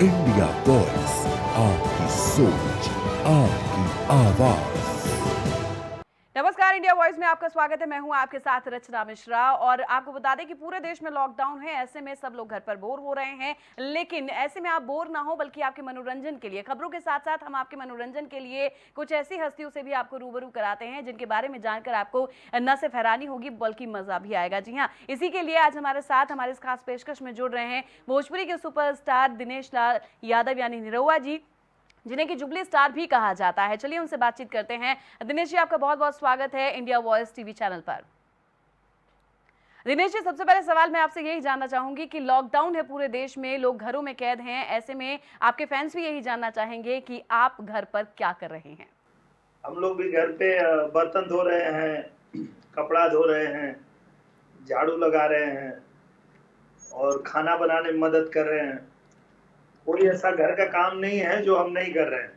India voice, आपकी सोच, आपकी आवाज। नमस्कार, इंडिया वॉइस में आपका स्वागत है। मैं हूं आपके साथ रचना मिश्रा और आपको बता दें कि पूरे देश में लॉकडाउन है। ऐसे में सब लोग घर पर बोर हो रहे हैं, लेकिन ऐसे में आप बोर ना हो बल्कि आपके मनोरंजन के लिए, खबरों के साथ साथ हम आपके मनोरंजन के लिए कुछ ऐसी हस्तियों से भी आपको रूबरू कराते हैं जिनके बारे में जानकर आपको न सिर्फ हैरानी होगी बल्कि मजा भी आएगा। जी हाँ, इसी के लिए आज हमारे साथ हमारे इस खास पेशकश में जुड़ रहे हैं भोजपुरी के सुपरस्टार दिनेश लाल यादव यानी निरहुआ जी, जिन्हें कि जुबली स्टार भी कहा जाता है। चलिए उनसे बातचीत करते हैं। दिनेश जी, आपका बहुत बहुत स्वागत है इंडिया वॉइस टीवी चैनल पर। दिनेश जी, सबसे पहले सवाल मैं आपसे यही जानना चाहूंगी कि लॉकडाउन है पूरे देश में, लोग घरों में कैद हैं, ऐसे में आपके फैंस भी यही जानना चाहेंगे कि आप घर पर क्या कर रहे हैं। हम लोग भी घर पे बर्तन धो रहे हैं, कपड़ा धो रहे हैं, झाड़ू लगा रहे हैं और खाना बनाने में मदद कर रहे हैं। कोई ऐसा घर का काम नहीं है जो हम नहीं कर रहे हैं।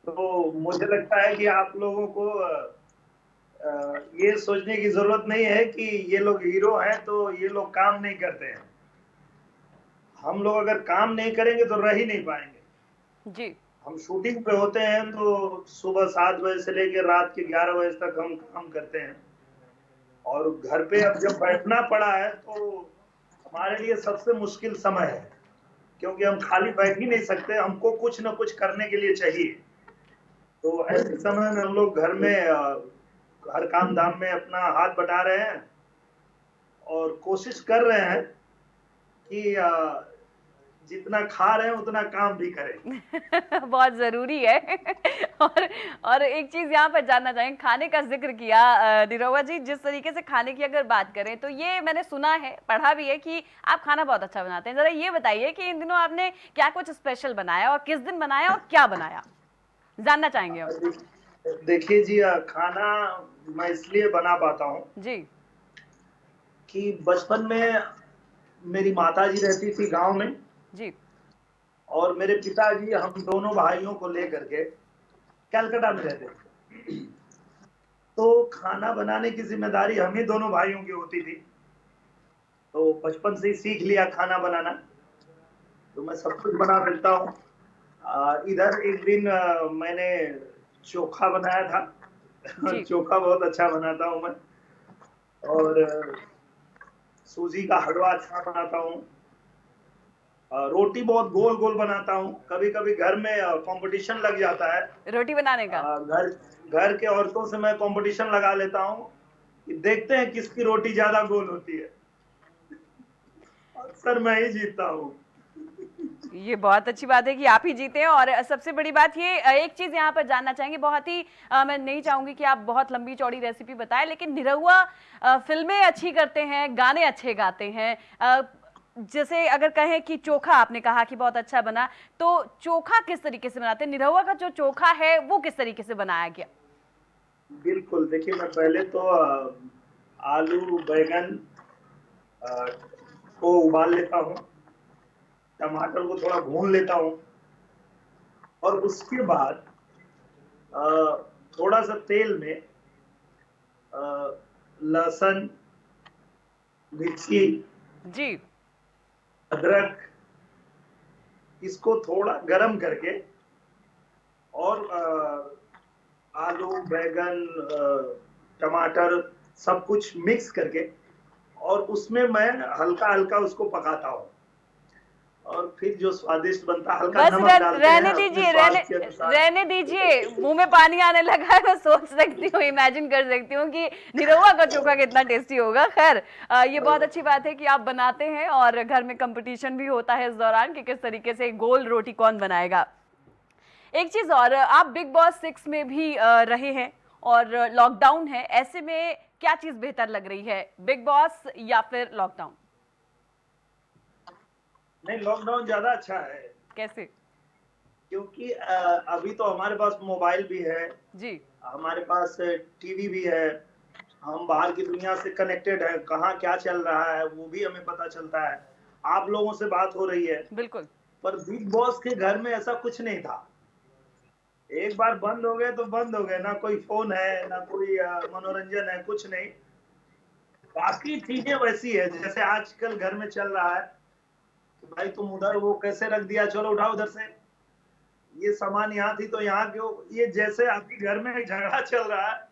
तो मुझे लगता है कि आप लोगों को ये सोचने की जरूरत नहीं है कि ये लोग हीरो हैं तो ये लोग काम नहीं करते हैं। हम लोग अगर काम नहीं करेंगे तो रह ही नहीं पाएंगे जी। हम शूटिंग पे होते हैं तो सुबह 7 बजे से लेकर रात के 11 बजे तक हम काम करते हैं और घर पे अब जब बैठना पड़ा है तो हमारे लिए सबसे मुश्किल समय है, क्योंकि हम खाली बैठ ही नहीं सकते, हमको कुछ ना कुछ करने के लिए चाहिए। तो ऐसे समय में हम लोग घर में हर काम धाम में अपना हाथ बटा रहे हैं और कोशिश कर रहे हैं कि जितना खा रहे हैं उतना काम भी करें। बहुत जरूरी है। और एक चीज यहाँ पर जानना चाहेंगे, खाने का जिक्र किया निरहुआ जी, जिस तरीके से खाने की अगर बात करें तो ये मैंने सुना है, पढ़ा भी है कि आप खाना बहुत अच्छा बनाते हैं। जरा ये बताइए कि इन दिनों आपने क्या कुछ स्पेशल बनाया और किस दिन बनाया और क्या बनाया, जानना चाहेंगे हम। देखिए जी, खाना मैं इसलिए बना पाता हूँ जी कि बचपन में मेरी माता जी रहती थी गांव में जी, और मेरे पिताजी हम दोनों भाइयों को लेकर के कलकत्ता में रहते थे। तो खाना बनाने की जिम्मेदारी हम ही दोनों भाइयों की होती थी। तो बचपन से ही सीख लिया खाना बनाना, तो मैं सब कुछ बना सकता हूँ। इधर एक दिन मैंने चोखा बनाया था। चोखा बहुत अच्छा बनाता हूँ मैं, और सूजी का हलवा अच्छा बनाता हूँ। रोटी बहुत गोल गोल बनाता हूँ। कभी कभी घर में कंपटीशन लग जाता है रोटी बनाने का। घर के औरतों से मैं कंपटीशन लगा लेता हूँ कि देखते हैं किसकी रोटी ज्यादा गोल होती है। अक्सर मैं ही जीतता हूँ। ये बहुत अच्छी बात है कि आप ही जीते हैं। और सबसे बड़ी बात ये, एक चीज यहाँ पर जानना चाहेंगे, बहुत ही मैं नहीं चाहूंगी कि आप बहुत लंबी चौड़ी रेसिपी बताएं, लेकिन निरहुआ फिल्में अच्छी करते हैं, गाने अच्छे गाते हैं। जैसे अगर कहें कि चोखा आपने कहा कि बहुत अच्छा बना, तो चोखा किस तरीके से बनाते हैं? निरहुआ का जो चोखा है वो किस तरीके से बनाया गया? बिल्कुल, देखिए मैं पहले तो आलू बैगन को उबाल लेता हूँ, टमाटर को थोड़ा भून लेता हूँ और उसके बाद थोड़ा सा तेल में लहसुन, मिर्ची जी, अदरक, इसको थोड़ा गरम करके और आलू बैगन टमाटर सब कुछ मिक्स करके और उसमें मैं हल्का हल्का उसको पकाता हूँ और फिर जो स्वादिष्ट बनता है, हल्का नमक डालते हैं। रहने दीजिए, मुंह में पानी आने लगा है। मैं सोच सकती हूँ, इमेजिन कर सकती हूँ कि निरहुआ का चोखा कितना टेस्टी होगा। खैर, ये बहुत अच्छी बात है कि आप बनाते हैं और घर में कंपटीशन भी होता है इस दौरान कि किस तरीके से गोल रोटी कौन बनाएगा। एक चीज और, आप बिग बॉस 6 में भी रहे हैं और लॉकडाउन है, ऐसे में क्या चीज बेहतर लग रही है, बिग बॉस या फिर लॉकडाउन? नहीं, लॉकडाउन ज्यादा अच्छा है। कैसे? क्योंकि अभी तो हमारे पास मोबाइल भी है जी, हमारे पास टीवी भी है, हम बाहर की दुनिया से कनेक्टेड है, कहाँ क्या चल रहा है वो भी हमें पता चलता है। आप लोगों से बात हो रही है। बिल्कुल। पर बिग बॉस के घर में ऐसा कुछ नहीं था। एक बार बंद हो गए तो बंद हो गए, ना कोई फोन है ना कोई मनोरंजन है, कुछ नहीं। बाकी चीजें वैसी है जैसे आजकल घर में चल रहा है भाई तुम उधर वो कैसे रख दिया, चलो उठाओ उधर से, ये सामान यहाँ थी तो यहाँ क्यों, ये जैसे आपके घर में झगड़ा चल रहा है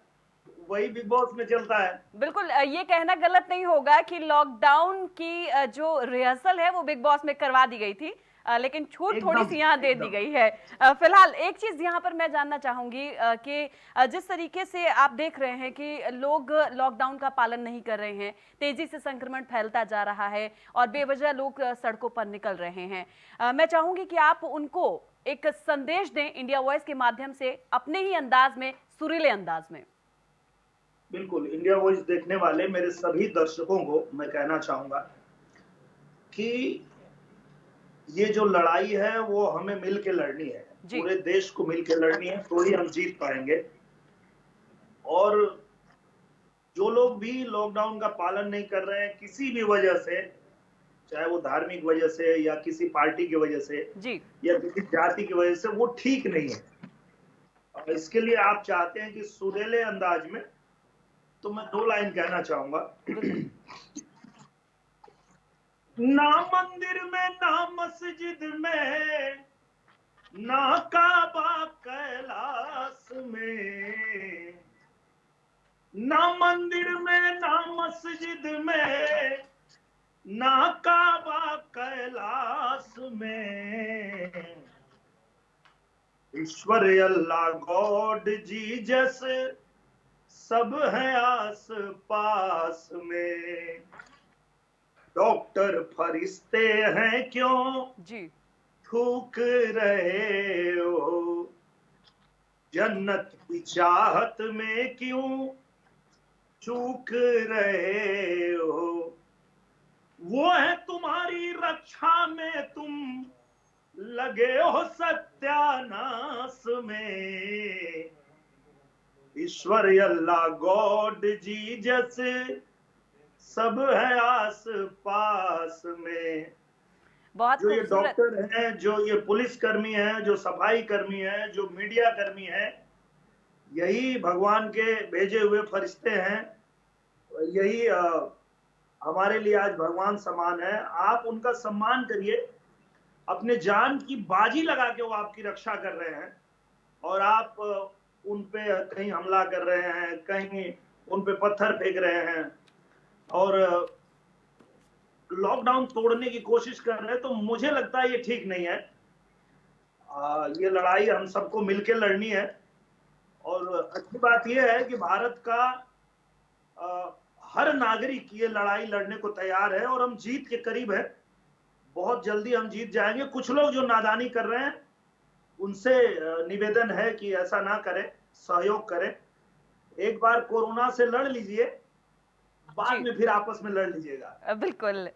वही बिग बॉस में चलता है। बिल्कुल, ये कहना गलत नहीं होगा कि लॉकडाउन की जो रिहर्सल है वो बिग बॉस में करवा दी गई थी, लेकिन छूट थोड़ी सी यहाँ दे दी गई है। फिलहाल एक चीज यहाँ पर मैं जानना चाहूंगी कि जिस तरीके से आप देख रहे हैं कि लोग लॉकडाउन का पालन नहीं कर रहे हैं, तेजी से संक्रमण फैलता जा रहा है और बेवजह लोग सड़कों पर निकल रहे हैं, मैं चाहूंगी कि आप उनको एक संदेश दें इंडिया वॉइस के माध्यम से, अपने ही अंदाज में, सुरीले अंदाज में। बिल्कुल, इंडिया वॉइस देखने वाले मेरे सभी दर्शकों को मैं कहना चाहूंगा कि ये जो लड़ाई है वो हमें मिलके लड़नी है, पूरे देश को मिलके लड़नी है, तो ही हम जीत पाएंगे। और जो लोग भी लॉकडाउन का पालन नहीं कर रहे हैं किसी भी वजह से, चाहे वो धार्मिक वजह से या किसी पार्टी की वजह से या किसी जाति की वजह से, वो ठीक नहीं है। और इसके लिए आप चाहते हैं कि सुरीले अंदाज में, तो मैं 2 लाइन कहना चाहूंगा। ना मंदिर में ना मस्जिद में ना काबा कैलाश में, ना मंदिर में ना मस्जिद में ना काबा कैलाश में, ईश्वर अल्लाह गॉड जीसस सब है आस पास में, डॉक्टर फरिश्ते हैं क्यों थूक रहे हो, जन्नत की चाहत में क्यों चूक रहे हो, वो है तुम्हारी रक्षा में तुम लगे हो सत्यानाश में, ईश्वर अल्लाह गॉड जीसस सब है आस पास में। जो ये डॉक्टर हैं, जो ये पुलिस कर्मी हैं, जो सफाई कर्मी हैं, जो मीडिया कर्मी हैं, यही भगवान के भेजे हुए फरिश्ते हैं, यही हमारे लिए आज भगवान समान है। आप उनका सम्मान करिए, अपने जान की बाजी लगा के वो आपकी रक्षा कर रहे हैं और आप उन पे कहीं हमला कर रहे हैं, कहीं उन पे पत्थर फेंक रहे हैं और लॉकडाउन तोड़ने की कोशिश कर रहे हैं, तो मुझे लगता है ये ठीक नहीं है। ये लड़ाई हम सबको मिलकर लड़नी है और अच्छी बात यह है कि भारत का हर नागरिक ये लड़ाई लड़ने को तैयार है और हम जीत के करीब है, बहुत जल्दी हम जीत जाएंगे। कुछ लोग जो नादानी कर रहे हैं उनसे निवेदन है कि ऐसा ना करें, सहयोग करें, एक बार कोरोना से लड़ लीजिए, बाद में फिर आपस में लड़ लीजिएगा। बिल्कुल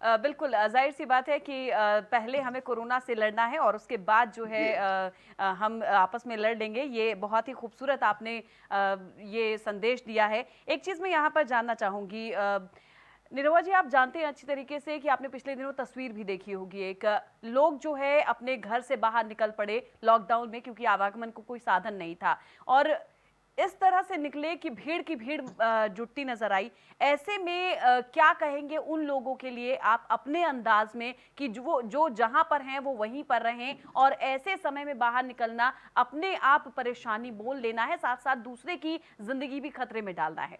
बिल्कुल, जाहिर सी बात है कि पहले हमें कोरोना से लड़ना है और उसके बाद जो है हम आपस में लड़ लेंगे। ये बहुत ही खूबसूरत आपने ये संदेश दिया है। एक चीज़ मैं यहाँ पर जानना चाहूँगी, निरहुआ जी, आप जानते हैं अच्छी तरीके से कि आपने पिछले दिनों तस्वीर भी देखी होगी, एक लोग जो है अपने घर से बाहर निकल पड़े लॉकडाउन में क्योंकि आवागमन को कोई साधन नहीं था और इस तरह से निकले कि भीड़ की भीड़ जुटती नजर आई। ऐसे में क्या कहेंगे उन लोगों के लिए आप अपने अंदाज में कि जो जहां पर हैं वो वहीं पर रहें और ऐसे समय में बाहर निकलना अपने आप परेशानी बोल लेना है, साथ साथ दूसरे की जिंदगी भी खतरे में डालना है।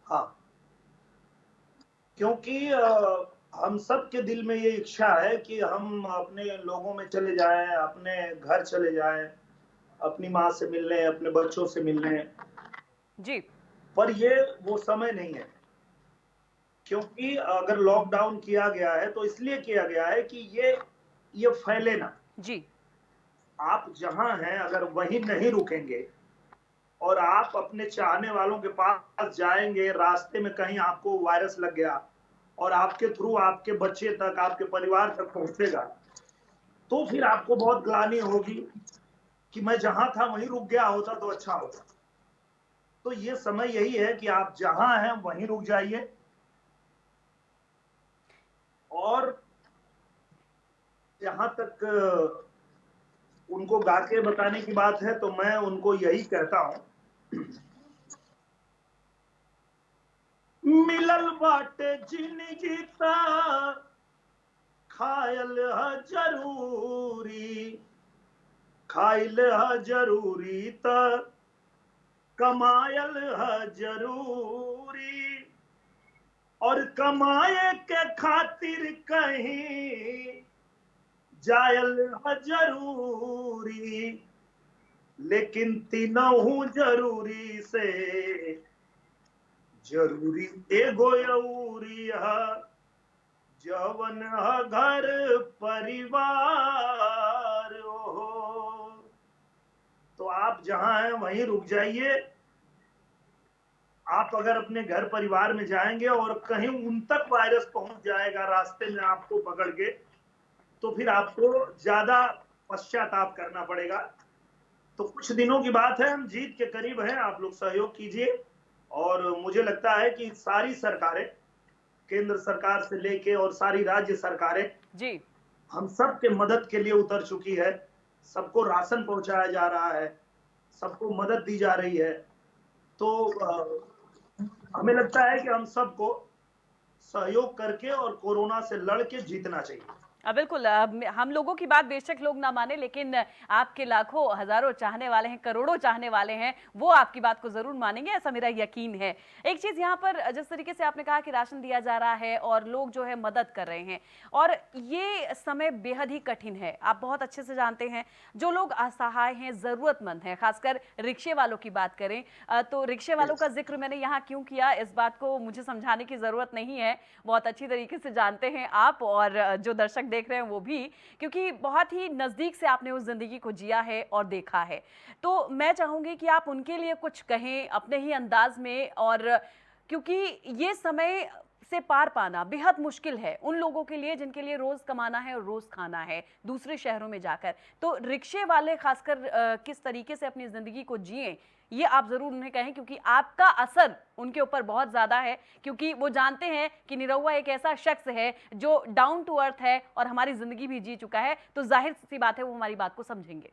हाँ, क्योंकि हम सब के दिल में ये इच्छा है कि हम अपने लोगों में चले जाएं, अपने घर चले जाएं, अपनी माँ से मिलने, अपने बच्चों से मिलने जी, पर ये वो समय नहीं है। क्योंकि अगर लॉकडाउन किया गया है तो इसलिए किया गया है कि ये फैले ना जी। आप जहां हैं अगर वहीं नहीं रुकेंगे और आप अपने चाहने वालों के पास जाएंगे, रास्ते में कहीं आपको वायरस लग गया और आपके थ्रू आपके बच्चे तक, आपके परिवार तक पहुंचेगा, तो फिर आपको बहुत ग्लानि होगी कि मैं जहां था वहीं रुक गया होता तो अच्छा होता। तो ये समय यही है कि आप जहां हैं वहीं रुक जाइए और जहां तक उनको गाके बताने की बात है तो मैं उनको यही कहता हूं, मिलल बाटे जिंदगी ता खायल है जरूरी, खाइल है जरूरी ता कमायल है जरूरी, और कमाए के खातिर कहीं जायल है जरूरी, लेकिन तीनों जरूरी से जरूरी एगो अउरी है जवन है घर परिवार। हो तो आप जहां हैं वहीं रुक जाइए। आप अगर अपने घर परिवार में जाएंगे और कहीं उन तक वायरस पहुंच जाएगा रास्ते में आपको पकड़ के, तो फिर आपको ज्यादा पश्चाताप करना पड़ेगा। तो कुछ दिनों की बात है, हम जीत के करीब हैं, आप लोग सहयोग कीजिए। और मुझे लगता है कि सारी सरकारें, केंद्र सरकार से लेके और सारी राज्य सरकारें जी हम सब के मदद के लिए उतर चुकी है। सबको राशन पहुंचाया जा रहा है, सबको मदद दी जा रही है। तो हमें लगता है कि हम सबको सहयोग करके और कोरोना से लड़ के जीतना चाहिए। बिल्कुल, हम लोगों की बात बेशक लोग ना माने, लेकिन आपके लाखों हजारों चाहने वाले हैं, करोड़ों चाहने वाले हैं, वो आपकी बात को जरूर मानेंगे, ऐसा मेरा यकीन है। एक चीज यहाँ पर, जिस तरीके से आपने कहा कि राशन दिया जा रहा है और लोग जो है मदद कर रहे हैं, और ये समय बेहद ही कठिन है, आप बहुत अच्छे से जानते हैं। जो लोग असहाय हैं, जरूरतमंद हैं, खासकर रिक्शे वालों की बात करें तो रिक्शे वालों का जिक्र मैंने यहाँ क्यों किया, इस बात को मुझे समझाने की जरूरत नहीं है, बहुत अच्छी तरीके से जानते हैं आप और जो दर्शक देख रहे हैं वो भी, क्योंकि बहुत ही नजदीक से आपने उस जिंदगी को जिया है और देखा है। तो मैं चाहूंगी कि आप उनके लिए कुछ कहें अपने ही अंदाज में, और क्योंकि ये समय से पार पाना बेहद मुश्किल है उन लोगों के लिए जिनके लिए रोज कमाना है और रोज खाना है दूसरे शहरों में जाकर। तो रिक्शे वाले खासकर किस तरीके से अपनी जिंदगी को जिए, ये आप जरूर उन्हें कहें, क्योंकि आपका असर उनके ऊपर बहुत ज्यादा है, क्योंकि वो जानते हैं कि निरहुआ एक ऐसा शख्स है जो डाउन टू अर्थ है और हमारी जिंदगी भी जी चुका है। तो जाहिर सी बात है वो हमारी बात को समझेंगे।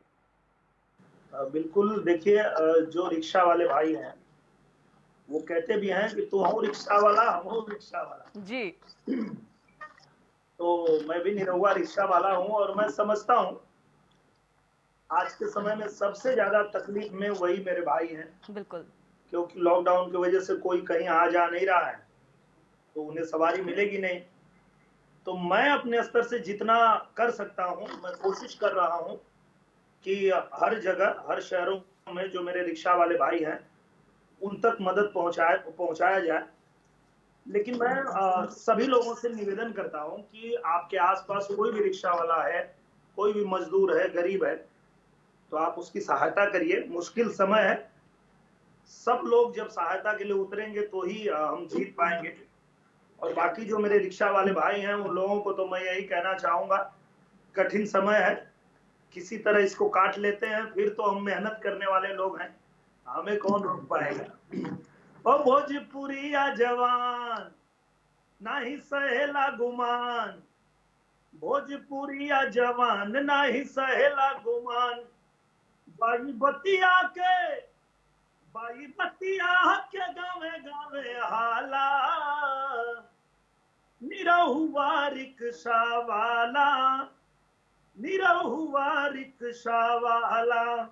बिल्कुल, देखिए, जो रिक्शा वाले भाई हैं वो कहते भी हैं कि तू हो रिक्शा वाला, हम हो रिक्शा वाला जी। तो मैं भी निरहुआ रिक्शा वाला हूं और मैं समझता हूं आज के समय में सबसे ज्यादा तकलीफ में वही मेरे भाई हैं। बिल्कुल, क्योंकि लॉकडाउन की वजह से कोई कहीं आ जा नहीं रहा है, तो उन्हें सवारी मिलेगी नहीं। तो मैं अपने स्तर से जितना कर सकता हूं, मैं कोशिश कर रहा हूं कि हर जगह, हर शहरों में जो मेरे रिक्शा वाले भाई हैं उन तक मदद पहुंचाया जाए। लेकिन मैं सभी लोगों से निवेदन करता हूं कि आपके आसपास कोई भी रिक्शा वाला है, कोई भी मजदूर है, गरीब है, तो आप उसकी सहायता करिए। मुश्किल समय है, सब लोग जब सहायता के लिए उतरेंगे तो ही हम जीत पाएंगे। और बाकी जो मेरे रिक्शा वाले भाई हैं उन लोगों को तो मैं यही कहना चाहूंगा, कठिन समय है, किसी तरह इसको काट लेते हैं, फिर तो हम मेहनत करने वाले लोग हैं, हमें कौन रोक पाएगा। ओ भोजपुरिया जवान नहीं सहेला गुमान, भोजपुरिया जवान नहीं सहेला गुमान, बाई बतिया के गावे गावे हाला, निरहुआ रिक्शा वाला, निरहुआ रिक्शा वाला।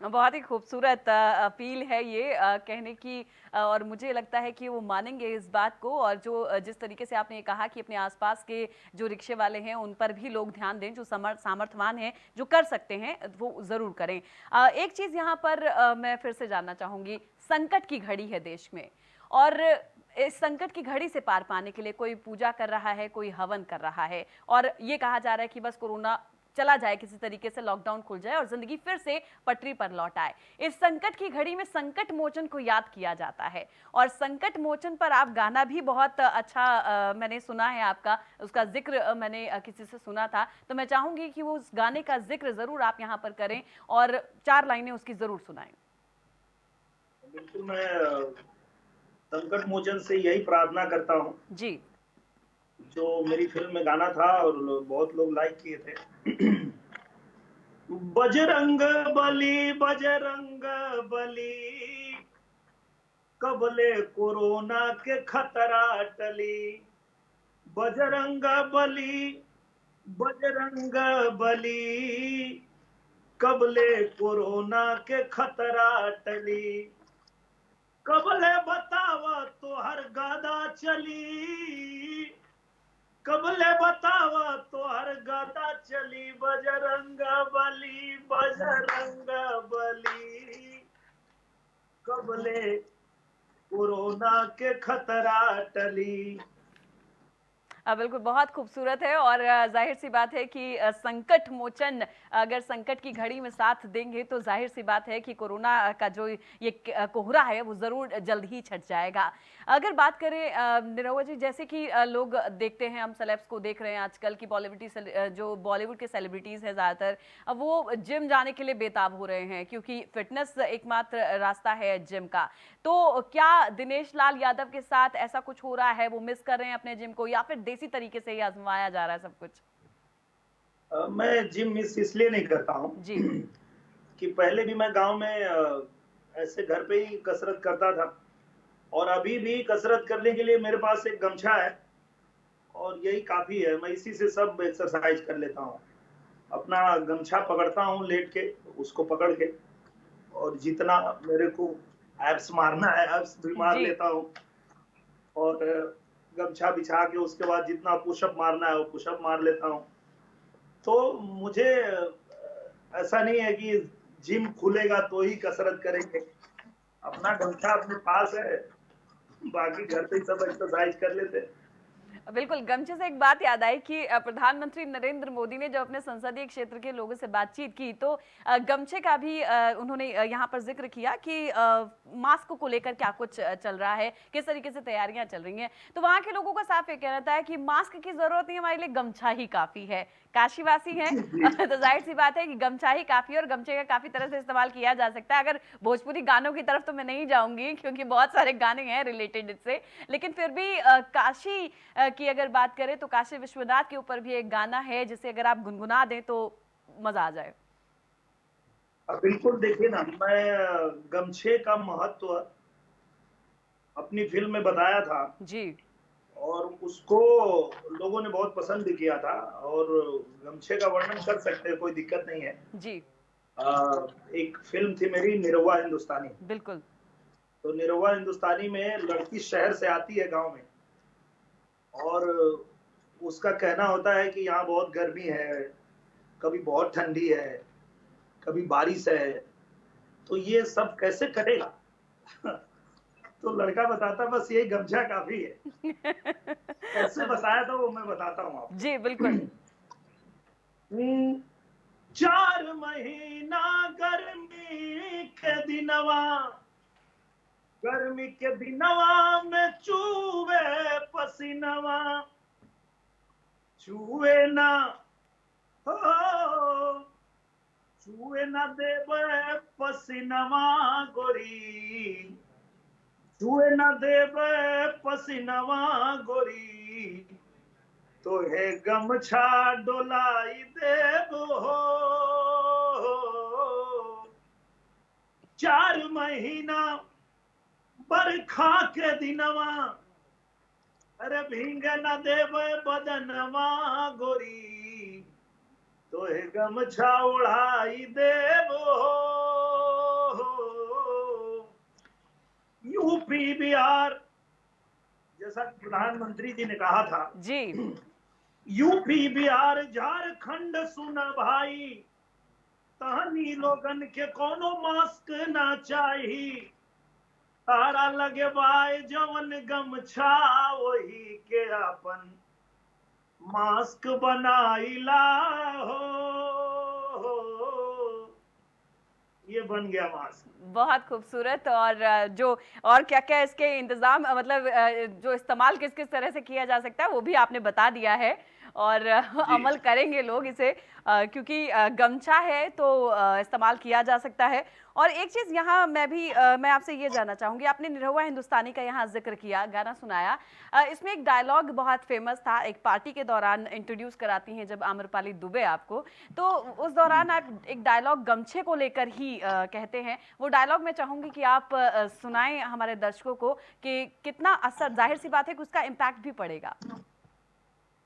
बहुत ही खूबसूरत अपील है ये कहने की, और मुझे लगता है कि वो मानेंगे इस बात को। और जो जिस तरीके से आपने कहा कि अपने आसपास के जो रिक्शे वाले हैं उन पर भी लोग ध्यान दें, जो सामर्थ्यवान हैं, जो कर सकते हैं वो ज़रूर करें। एक चीज़ यहाँ पर मैं फिर से जानना चाहूँगी, संकट की घड़ी है देश में, और इस संकट की घड़ी से पार पाने के लिए कोई पूजा कर रहा है, कोई हवन कर रहा है, और ये कहा जा रहा है कि बस कोरोना चला जाए, किसी तरीके से लॉकडाउन खुल जाए और जिंदगी फिर से पटरी पर लौट आए। इस संकट की घड़ी में संकट मोचन को याद किया जाता है, और संकट मोचन पर आप गाना भी बहुत अच्छा मैंने सुना है आपका, उसका जिक्र मैंने किसी से सुना था। तो मैं चाहूंगी कि वो उस गाने का जिक्र जरूर आप यहाँ पर करें और 4 लाइनें उसकी जरूर सुनाएं। बिल्कुल, मैं संकट मोचन से यही प्रार्थना करता हूँ जी, जो मेरी फिल्म में गाना था और बहुत लोग लाइक किए थे। बजरंग बली, बजरंग बली, कबले कोरोना के खतरा टली, बजरंग बली बजरंग बली, कबले कोरोना के खतरा टली, कबले बतावा तो हर गादा चली, कबले बतावा तो हर गादा चली, बजरंग बली, कबले कोरोना के खतरा टली। बिल्कुल, बहुत खूबसूरत है और जाहिर सी बात है कि संकट मोचन अगर संकट की घड़ी में साथ देंगे तो जाहिर सी बात है कि कोरोना का जो ये कोहरा है वो ज़रूर जल्द ही छट जाएगा। अगर बात करें निरहुआ जी, जैसे कि लोग देखते हैं, हम सेलेब्स को देख रहे हैं आजकल की जो बॉलीवुड के सेलिब्रिटीज़ हैं ज़्यादातर, वो जिम जाने के लिए बेताब हो रहे हैं क्योंकि फिटनेस एकमात्र रास्ता है जिम का। तो क्या दिनेश लाल यादव के साथ ऐसा कुछ हो रहा है, वो मिस कर रहे हैं अपने जिम को या फिर देसी तरीके से ही आजमाया जा रहा है सब कुछ? मैं जिम मिस इसलिए नहीं करता हूँ जी कि पहले भी मैं गांव में ऐसे घर पे ही कसरत करता था और अभी भी कसरत करने के लिए मेरे पास एक गमछा है और यही काफी है। मैं इसी से सब एक्सरसाइज कर लेता हूँ। अपना गमछा पकड़ता हूँ लेट के, उसको पकड़ के, और जितना मेरे को एब्स मारना है एब्स भी मार लेता हूँ और गमछा बिछा के उसके बाद जितना पुशअप मारना है वो पुशअप मार लेता हूँ। तो मुझे ऐसा नहीं है कि जिम खुलेगा तो ही कसरत करेंगे, अपना गमछा अपने पास है, बाकी घर पे ही सब एक्सरसाइज कर लेते हैं। बिल्कुल, गमछे से एक बात याद आई कि प्रधानमंत्री नरेंद्र मोदी ने जब अपने संसदीय क्षेत्र के लोगों से बातचीत की तो गमछे का भी उन्होंने यहाँ पर जिक्र किया कि मास्क को लेकर क्या कुछ चल रहा है, किस तरीके से तैयारियां चल रही हैं। तो वहाँ के लोगों का साफ ये कहना था कि मास्क की जरूरत नहीं, हमारे लिए गमछा ही काफी है। काशीवासी हैं तो जाहिर सी बात है कि गमछा ही काफी है और गमछे का काफी तरह से इस्तेमाल किया जा सकता है। अगर भोजपुरी गानों की तरफ तो मैं नहीं जाऊंगी क्योंकि बहुत सारे गाने हैं रिलेटेड इससे, लेकिन फिर भी काशी की अगर बात करें तो काशी विश्वनाथ के ऊपर भी एक गाना है जिसे अगर आप गुनगुना दें तो मजा आ जाए। बिल्कुल, देखिए ना, मैं गमछे का महत्व अपनी फिल्म में बताया था जी, और उसको लोगों ने बहुत पसंद भी किया था और गमछे का वर्णन कर सकते हैं, कोई दिक्कत नहीं है जी। एक फिल्म थी मेरी निरहुआ हिंदुस्तानी। बिल्कुल। तो निरहुआ हिंदुस्तानी में लड़की शहर से आती है गांव में और उसका कहना होता है कि यहाँ बहुत गर्मी है, कभी बहुत ठंडी है, कभी बारिश है, तो ये सब कैसे कटेगा? तो लड़का बताता बस यही गमछा काफी है। कैसे बताया था वो मैं बताता हूँ आपको। जी बिल्कुल। 4 महीना गर्मी के दिनवा में चूवे पसीनवा, चूहे ना देवे पसीनवा गोरी, चूहे ना देवे पसीनवा गोरी, तो है गमछा डोलाई देव हो। 4 महीना बरखा के दिनवा, अरे भींग न देवे बदनवा गोरी, तो है गमछा उड़ाई देव हो। यूपी बिहार, जैसा प्रधानमंत्री जी ने कहा था जी, यूपी बिहार झारखंड सुन भाई, तहनी लोगन के कोनो मास्क ना चाहिए, तारा लगे बाय जवन गमछा वही के अपन मास्क बनाइला हो। ये बन गया मास्क। बहुत खूबसूरत। और जो और क्या क्या इसके इंतजाम मतलब जो इस्तेमाल किस किस तरह से किया जा सकता है वो भी आपने बता दिया है। और अमल करेंगे लोग इसे, क्योंकि गमछा है तो इस्तेमाल किया जा सकता है। और एक चीज़ यहाँ मैं आपसे ये जानना चाहूँगी, आपने निरहुआ हिंदुस्तानी का यहाँ जिक्र किया, गाना सुनाया, इसमें एक डायलॉग बहुत फेमस था, एक पार्टी के दौरान इंट्रोड्यूस कराती हैं जब आम्रपाली दुबे आपको, तो उस दौरान आप एक डायलॉग गमछे को लेकर ही कहते हैं। वो डायलॉग मैं चाहूँगी कि आप सुनाएं हमारे दर्शकों को कि कितना असर, जाहिर सी बात है कि उसका इम्पैक्ट भी पड़ेगा।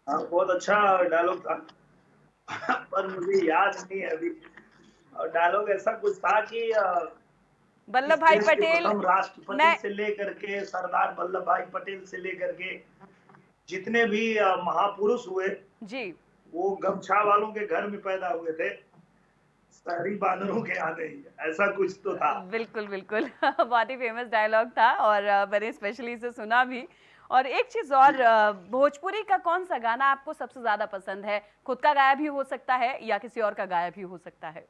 हाँ, बहुत अच्छा डायलॉग था पर मुझे याद नहीं है अभी। और डायलॉग ऐसा कुछ था कि वल्लभ भाई पटेल, राष्ट्रपति से लेकर के सरदार वल्लभ भाई पटेल से लेकर के जितने भी महापुरुष हुए जी, वो गमछा वालों के घर में पैदा हुए थे, शहरी बानरों के यहाँ नहीं, ऐसा कुछ तो था। बिल्कुल बिल्कुल बहुत ही फेमस डायलॉग था और मैंने स्पेशली इसे सुना भी। और एक चीज और, भोजपुरी का कौन सा गाना आपको सबसे ज्यादा पसंद है? खुद का गाया भी हो सकता है या किसी और का गाया भी हो सकता है।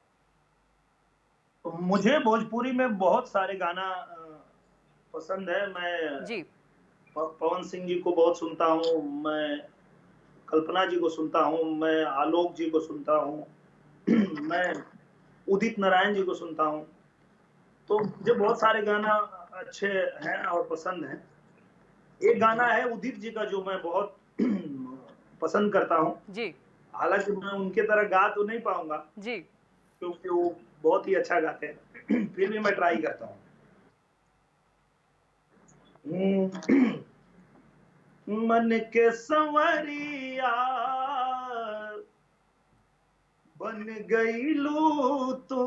मुझे भोजपुरी में बहुत सारे गाना पसंद है। मैं जी, पवन सिंह जी को बहुत सुनता हूँ, मैं कल्पना जी को सुनता हूँ, मैं आलोक जी को सुनता हूँ मैं उदित नारायण जी को सुनता हूँ। तो मुझे बहुत सारे गाना अच्छे हैं और पसंद हैं। एक गाना है उदित जी का जो मैं बहुत पसंद करता हूँ जी, हालांकि मैं उनके तरह गा तो नहीं पाऊंगा जी, क्योंकि वो बहुत ही अच्छा गाते हैं फिर भी मैं ट्राई करता हूँ। मन के संवरिया बन गई लू तू,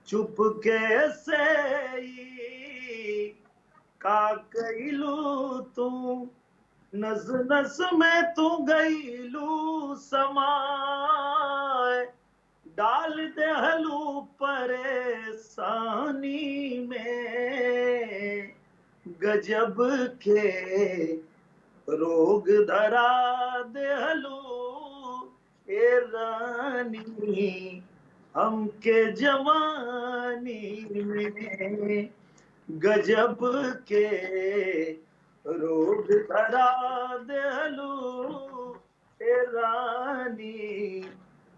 चुपके से का गईलू तू, नस नस में तू गईलू समाए, डाल दे हलू परेशानी में, गजब के रोग धरा दे हलू ए रानी हमके जवानी में, गजब के रोग धरा दे हलू ए रानी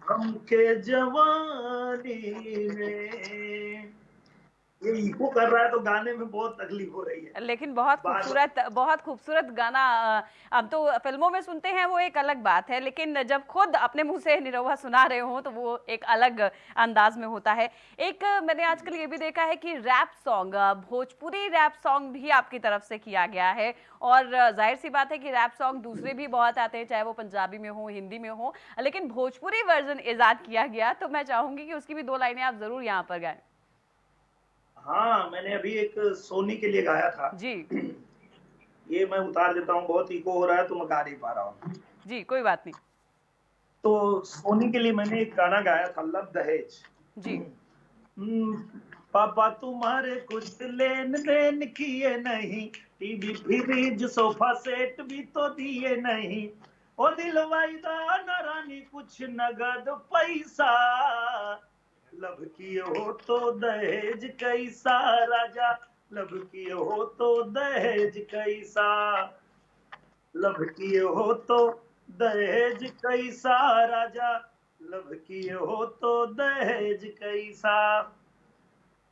हमके जवानी में। ये इको कर रहा है तो गाने में बहुत तकलीफ हो रही है, लेकिन बहुत खूबसूरत गाना। अब तो फिल्मों में सुनते हैं वो एक अलग बात है, लेकिन जब खुद अपने मुंह से निरहुआ सुना रहे हो तो वो एक अलग अंदाज में होता है। एक मैंने आजकल ये भी देखा है कि rap song, Bhojpuri rap song भी आपकी तरफ से किया गया है, और जाहिर सी बात है कि रैप सॉन्ग दूसरे भी बहुत आते हैं, चाहे वो पंजाबी में हो, हिंदी में हो, लेकिन भोजपुरी वर्जन इजाद किया गया, तो मैं चाहूंगी कि उसकी भी 2 लाइनें आप जरूर यहाँ पर गाएं। हाँ, मैंने अभी एक सोनी के लिए गाया था जी। ये मैं उतार देता हूँ, बहुत इको हो रहा है तो मैं गा नहीं पा रहा हूँ। जी, कोई बात नहीं। तो सोनी के लिए मैंने एक गाना गाया था, लव दहेज। जी। पापा तुम्हारे कुछ लेन देन किए नहीं, टीवी फ्रिज सोफा सेट भी तो दिए नहीं, ओ दिलवाई दाना रानी कुछ नगद पैसा, लब किए हो तो दहेज कैसा राजा, लब किए हो तो दहेज कैसा, लब किए हो तो दहेज कैसा राजा, लब किए हो तो दहेज कैसा।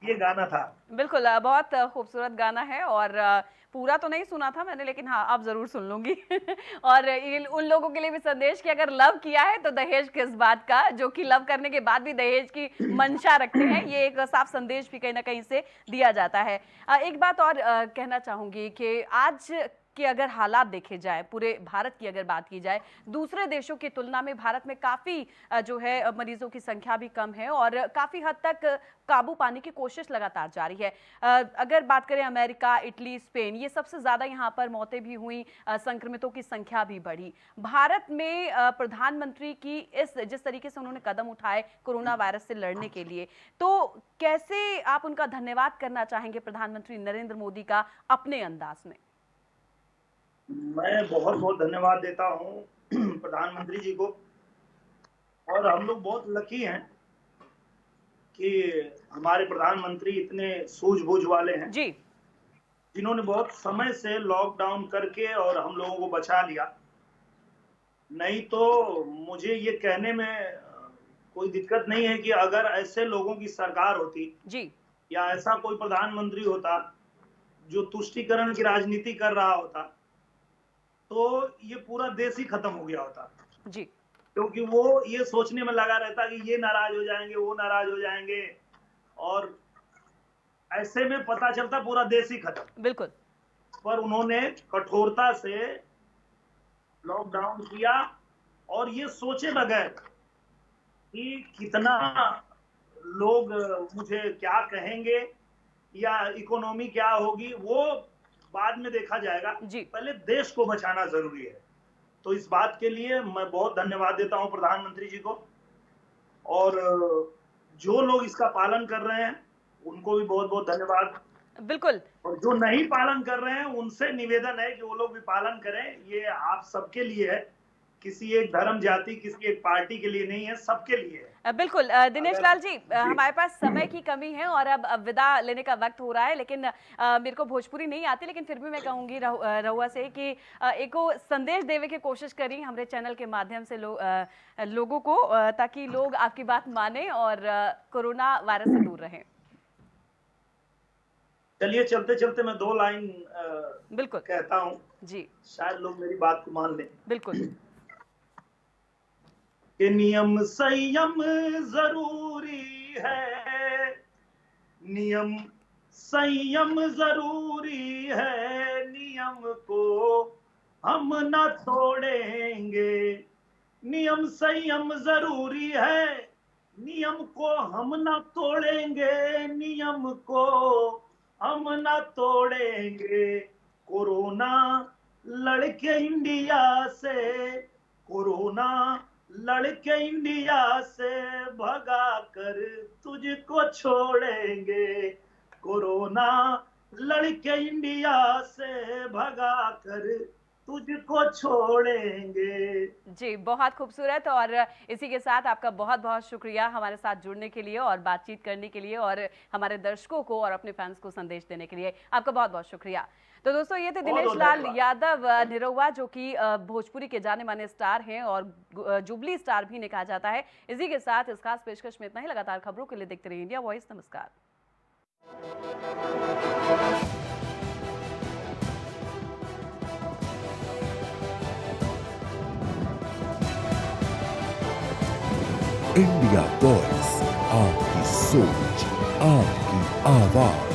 ये गाना था। बिल्कुल, बहुत खूबसूरत गाना है, और पूरा तो नहीं सुना था मैंने, लेकिन हाँ अब जरूर सुन लूंगी और उन लोगों के लिए भी संदेश कि अगर लव किया है तो दहेज किस बात का, जो कि लव करने के बाद भी दहेज की मंशा रखते हैं, ये एक साफ संदेश भी कहीं ना कहीं से दिया जाता है। एक बात और कहना चाहूंगी कि आज कि अगर हालात देखे जाए, पूरे भारत की अगर बात की जाए, दूसरे देशों की तुलना में भारत में काफ़ी जो है मरीजों की संख्या भी कम है और काफ़ी हद तक काबू पाने की कोशिश लगातार जारी है। अगर बात करें अमेरिका, इटली, स्पेन, ये सबसे ज़्यादा यहाँ पर मौतें भी हुई, संक्रमितों की संख्या भी बढ़ी। भारत में प्रधानमंत्री की जिस तरीके से उन्होंने कदम उठाए कोरोना वायरस से लड़ने के लिए, तो कैसे आप उनका धन्यवाद करना चाहेंगे प्रधानमंत्री नरेंद्र मोदी का अपने अंदाज में? मैं बहुत बहुत धन्यवाद देता हूँ प्रधानमंत्री जी को, और हम लोग बहुत लकी हैं कि हमारे प्रधानमंत्री इतने सूझबूझ वाले हैं जी, जिन्होंने बहुत समय से लॉकडाउन करके और हम लोगों को बचा लिया। नहीं तो मुझे ये कहने में कोई दिक्कत नहीं है कि अगर ऐसे लोगों की सरकार होती जी, या ऐसा कोई प्रधानमंत्री होता जो तुष्टीकरण की राजनीति कर रहा होता, तो ये पूरा देश ही खत्म हो गया होता। जी, क्योंकि वो ये सोचने में लगा रहता कि ये नाराज हो जाएंगे, वो नाराज हो जाएंगे, और ऐसे में पता चलता पूरा देश ही खत्म। बिल्कुल। पर उन्होंने कठोरता से लॉकडाउन किया और ये सोचे बगैर कि कितना लोग मुझे क्या कहेंगे या इकोनॉमी क्या होगी, वो बाद में देखा जाएगा। जी, पहले देश को बचाना जरूरी है। तो इस बात के लिए मैं बहुत धन्यवाद देता हूं प्रधानमंत्री जी को, और जो लोग इसका पालन कर रहे हैं उनको भी बहुत बहुत धन्यवाद। बिल्कुल। और जो नहीं पालन कर रहे हैं उनसे निवेदन है कि वो लोग भी पालन करें। ये आप सबके लिए है, किसी एक धर्म जाति किसी एक पार्टी के लिए नहीं है, सबके लिए है। बिल्कुल दिनेश लाल जी, हमारे पास समय की कमी है और अब विदा लेने का वक्त हो रहा है, लेकिन मेरे को भोजपुरी नहीं आती, लेकिन फिर भी मैं कहूंगी रहुआ से कि एक संदेश देवे की कोशिश करी हमारे चैनल के माध्यम से लोगों को, ताकि लोग आपकी बात माने और कोरोना वायरस से दूर रहें। चलिए चलते चलते मैं 2 लाइन बिल्कुल कहता हूं जी, शायद लोग मेरी बात को मान लें। बिल्कुल। कि नियम संयम जरूरी है, नियम संयम जरूरी है, नियम को हम न तोड़ेंगे। नियम संयम जरूरी है, नियम को हम न तोड़ेंगे, नियम को हम न तोड़ेंगे। कोरोना लड़के इंडिया से, कोरोना लड़के इंडिया से भगा कर तुझको छोड़ेंगे। कोरोना लड़के इंडिया से भगा कर तुझको छोड़ेंगे। जी, बहुत खूबसूरत। और इसी के साथ आपका बहुत बहुत शुक्रिया हमारे साथ जुड़ने के लिए और बातचीत करने के लिए और हमारे दर्शकों को और अपने फैंस को संदेश देने के लिए आपका बहुत बहुत शुक्रिया। तो दोस्तों, ये थे दिनेश लाल यादव निरहुआ, जो कि भोजपुरी के जाने माने स्टार हैं और जुबली स्टार भी कहा जाता है। इसी के साथ इस खास पेशकश में इतना ही। लगातार खबरों के लिए देखते रहिए इंडिया वॉइस। नमस्कार। इंडिया वॉइस, आपकी सोच, आपकी आवाज।